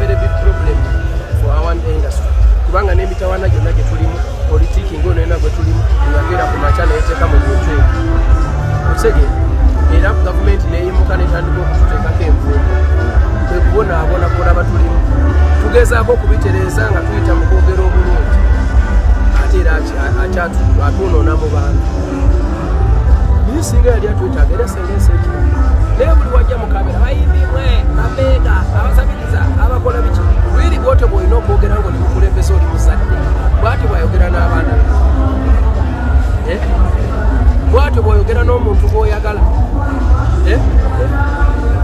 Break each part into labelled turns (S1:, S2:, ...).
S1: very big problem for our industry. Kubanga n'emitawana gyonna gye tulimu politiki ngono ena gwe tulimu ngagera ku makyala eteeka mu bintu ebyo otegere era gavumenti neeyimuka netandika okututeekako envumbo kwe kubonaabona kulaba tulimu tugezaako okubitereeza nga tuyita mu kwogera obulungi ate era atunoona mu bantu naye singa yali atwetaaga era senga enseekiro naye buli wajja mu kamera bayimbimwe babeega abasabiriza abakola biki lwiri bwotyo bw'olina okwogera nga oli mukulembeze oli muzadde bw'atyo bw'ayogera n'abaana bw'atyo bw'oyogera n'omuntu gw'oyagala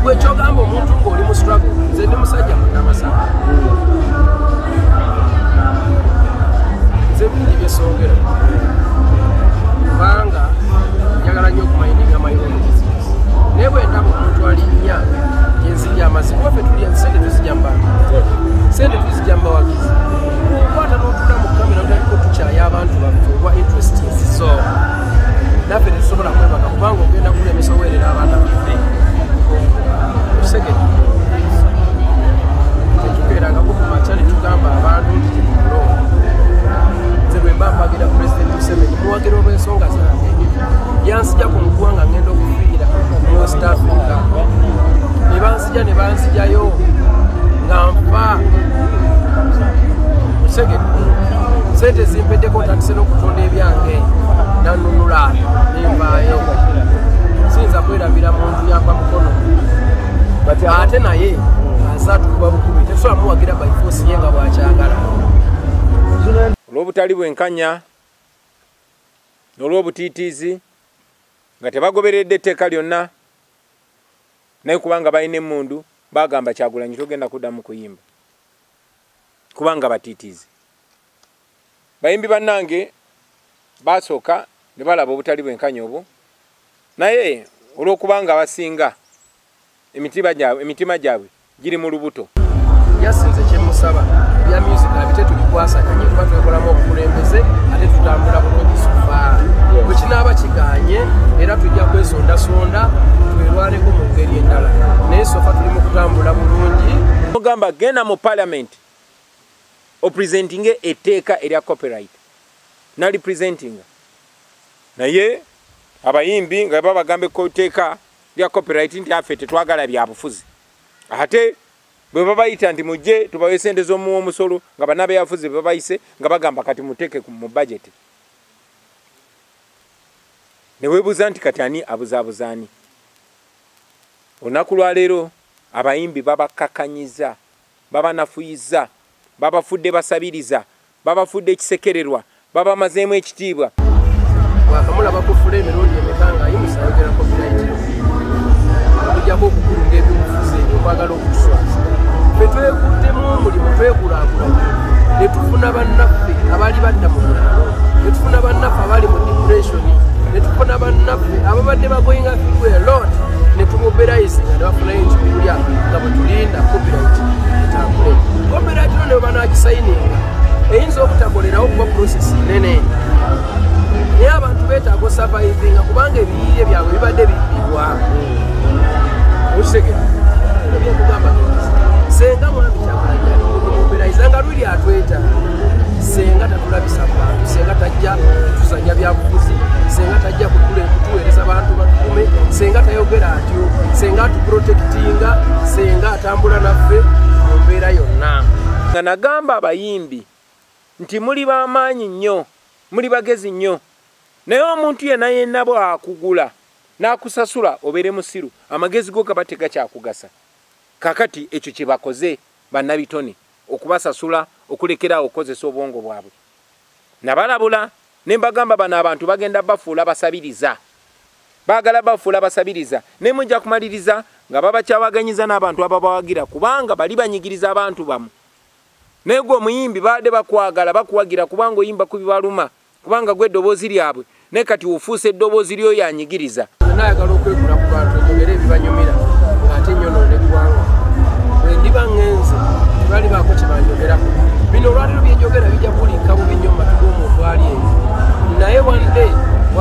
S1: bwekyogamba omuntu ng'oli mu struggle nze ndi musajja munnamasaka nze bingi byesongera kubanga njagala nnyo okumayindinga my own business naye bwe ndaba omuntu alinnya enzijja amazima waffe tulya sente tuzijja mbantu sente tuzijja mbawagizi okwata n'otula mu kamera otaliko tukyaya abantu baffe olwa interest ezizo naffe tetusobola kwebaka kubanga ogenda kulemesa oweerera abaana baffe okusegera tetukeerangako ku makya ne tugamba abantu nti tetukulonda nze bwe mba mpagira President Museveni muwagira olw'ensonga zange yansijja ku muguwa nga ngenda okufiira mu West Africa ne bansijayo nga nfa osegera sente zimpeddeko ntandise n'okutunda ebyange nanunula nenvaayo siyinza kwerabira muntu yamba mukono ate naye azaatukuba bukubi tetusobola muwagira by force ye nga bwakyagala
S2: olw'obutali bwenkanya n'olw'obutiitiizi nga tebagoberedde etteeka lyonna naye kubanga balina emmundu bagamba Kyagulanyi togenda kuddamu kuyimba kubanga batiitiizi bayimbi bannange basooka ne balaba obutali bwenkanya obwo naye olw'okubanga abasinga emitima gyabwe giri mu lubuto
S1: yasinze kyemusaba bya music abite tubikwasaganye kuba twekolamu obukulembeze ate tutambula bulungi sofa bwe kinaaba kiganye era tujja kwesondasonda twerwaneko mu ngeri endala naye sofa tuli mu kutambula bulungi
S2: mugamba genda mu parliament opresentinge etteeka erya copyright nali presentinga naye abayimbi nga babagambe ko etteeka lya copyright nti affe tetwagala byabufuzi ate bwe babayita nti mujje tubawe sente z'omuwa omusolo nga bannabeyafuzi bwe babayise nga bagamba kati muteeke mu budget ne weebuuza nti kati ani abuzaabuzaani olunaku lwaleero abayimbi babakakanyiza babanafuyiza babafudde basabiriza babafudde ekisekererwa babamazeemu ekitiibwa
S1: bwakamulaba kufula emirundi emeka nga ayimusa ayogera copyright okujjako okukulunga ebyobufuzi ebyo okwagala okutuswaza ffe twekuddemu omulimu twekulaakulanye ne tufuna bannaffe abali badda mu mulalo ne tufuna bannaffe abali mu depression ne tufuna bannaffe ababadde bagoyinga through a lot ne tumobilizinga ne bafunayo ekikulya nga bwe tulinda copyright etambule copyright no ne banagisayininga eyinza okutakolerawo okuba process nene naye abantu beetaaga survivinga kubanga ebiyiye byabwe bibadde bibbibwa okitegera ebyokugamba senga mwami Kyagulanyi nga lwiri atweta senga tatulabisa bantu senga tajja tuzanya byabufuzi senga tajja kutuweereza bantu batukume senga tayogera atyo senga atuprotectinga senga atambula naffe mu mbeera yonna
S2: nga nagamba abayimbi nti muli b'amaanyi nnyo muli bagezi nnyo naye omuntu yenna bw'akugula n'akusasula obeere musiru amagezi go gaba tegakyakugasa kakati ekyo kye bakoze bannabitone okubasasula okulekeraawo okukozesa obwongo bwabwe nabalabula ne mbagamba bano abantu bagenda bafuula basabiriza baagala bafuula basabiriza ne mujja kumaliriza nga babakyawaganyiza n'abantu ababawagira kubanga bali banyigiriza abantu bamu naye gwe omuyimbi baadde bakwagala bakuwagira kubanga oyimba ku bibaluma kubanga gwe eddoboozi lyabwe naye kati ofuuse eddoboozi lyo yanyigiriza
S1: naayagala okwegula ku bantu enyogera ebibanyumira ng'ate nyonoona eggwanga bwe ndiba ngenze tebali baako kye banjogerako bino olwaliro byenjogera bijja kulinka bubi nnyo mu matu g'omuntu ali eyo naye one day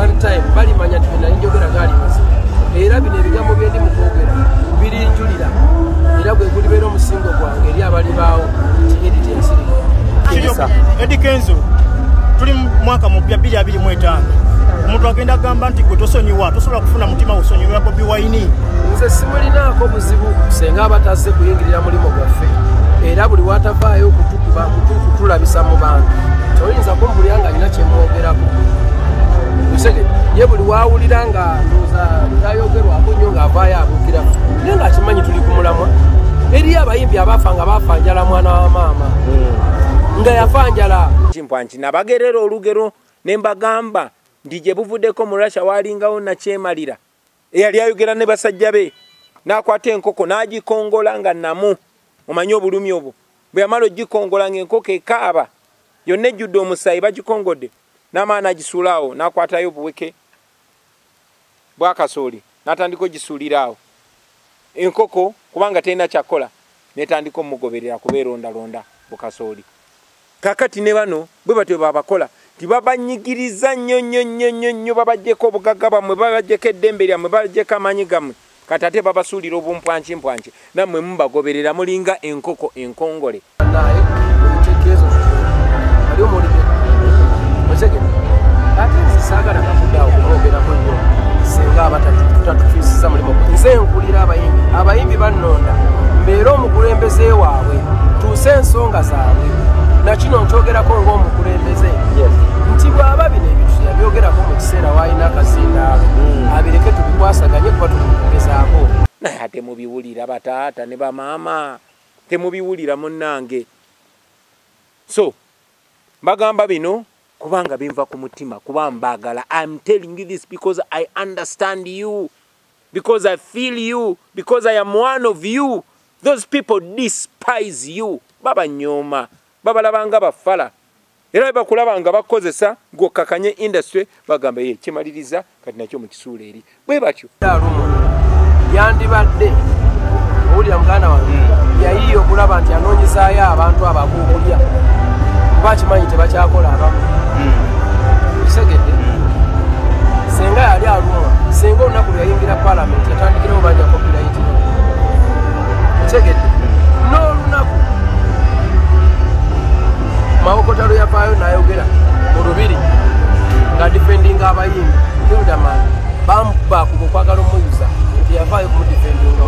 S1: one time balimanya nti byenali njogera gaali mazima era bino ebigambo byendi mu kwogera birinjulira era gwe gulibeera omusingo gwange eri abali kibaawo edit ensirika
S3: Eddie Kenzo tuli mwaka mupya 2025 omuntu agenda gamba nti gwe tosonyiwa tosobola kufuna mutima gusonyiwa Bobi Wine
S1: nze simulinaako buzibu senga abatazze kuyingirira mulimo gwaffe era buli watavaayo kutulabisa mu bantu toyinza kumbulira nga alina kyemwogerako usege ye buli waawulira nga ndooza tayogerwako nnyo ng'avaayo abuukira naye ng'akimanyi tuli ku mulamwa eriyo abayimbi abaafa nga baafanjala mwana wa maama nga yafanjala
S2: Chimpwanchi nabagerera olugero ne mbagamba ndi gye buvuddeko mu Russia waalingawo nakyemalira eyali ayogera ne basajja be n'akwata enkoko n'agikongola nga namu omanyi obulumi obwo bwe yamala ogikongola ng'enkoko ekaaba yonna ejjudde omusaayi bagikongodde n'amaana agisuulaawo n'akwatayo obuweke bwakasooli n'atandika ogisuuliraawo enkoko kubanga terina kyakkola n'etandika omugoberera kubeerondalonda bukasooli kakati ne bano bwe batyo babakola tibabanyigiriza nnyo babajjeko obugagga bwammwe babajjeko eddembe lyammwe babajjeko amaanyi gammwe kati ate babasuulira obumpwankimpwanki nammwe mubagoberera mulinga enkoko enkongole
S1: naye ebitekerezo ali omulimi otegere ate nzisaagala nakuddawo kumwogerako nnyo singa abatatufiisiza mulimu nze nkulira abayimbi bannonda mbeera omukulembeze waabwe tuuse ensonga zaabwe nakino nkyogerako ng'omukulembeze nti bw'aba bino ebintu yabyogerako mu kiseera waalina akazindaalo abireke tubikwasaganye kuba tulikugezaako
S2: naye ate mubiwulira bataata ne bamaama temubiwulira munnange so mbagamba bino kubanga binva ku mutima kuba mbagala I'm telling you this because I understand you because I feel you because I am one of you those people despise you baba nyoma babalabanga bafala era bakulabanga bakozesa gokakanye industry bagamba ye kimaliriza kati nakyo mu kisuula eri bwe batyo
S1: yandibadde owulira muganda wange yayiye okulaba nti anoonyezaayo abantu abakukulya kuba kimanyi tebakyakola abamu kisegedde senga yali alumwa senga olunaku lweyayingira palamenti yatandikirawo banja copyright kisegedde n'olunaku mawokota lwe yavaayo n'ayogera mu lubiri nga defendinga abayimbi hildaman bamubakuba okwagala omuyuza nti yavaayo kumudefendinga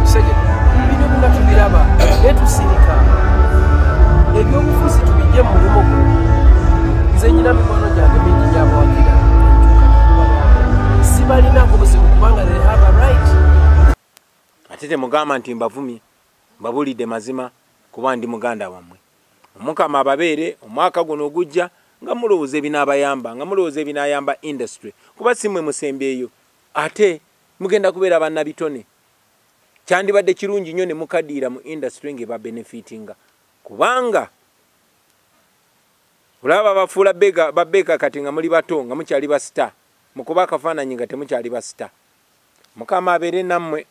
S1: kisegedde bino bina tubiraba naye tusirika ebyobufuzi tubijje mu mulimu guno nze nyina mikono gyange mingi gyabawagira sibalinaako buzibu kubanga they have a right
S2: ate temugamba nti mbavumye mbabulidde mazima kuba ndi muganda wammwe omukama ababeere omwaka guno ogujja nga mulowooza ebinaabayamba nga mulowooza ebinaayamba industry kuba simmwe musembeeyo ate mugenda kubeera bannabitone kyandibadde kirungi nnyo ne mukaddiira mu industry ng'ebabenefitinga kubanga olaba bafuula babbeeka kati nga muli bato nga mukyali basita mukuba akafaananyi nga temukyali basita mukama abeere nammwe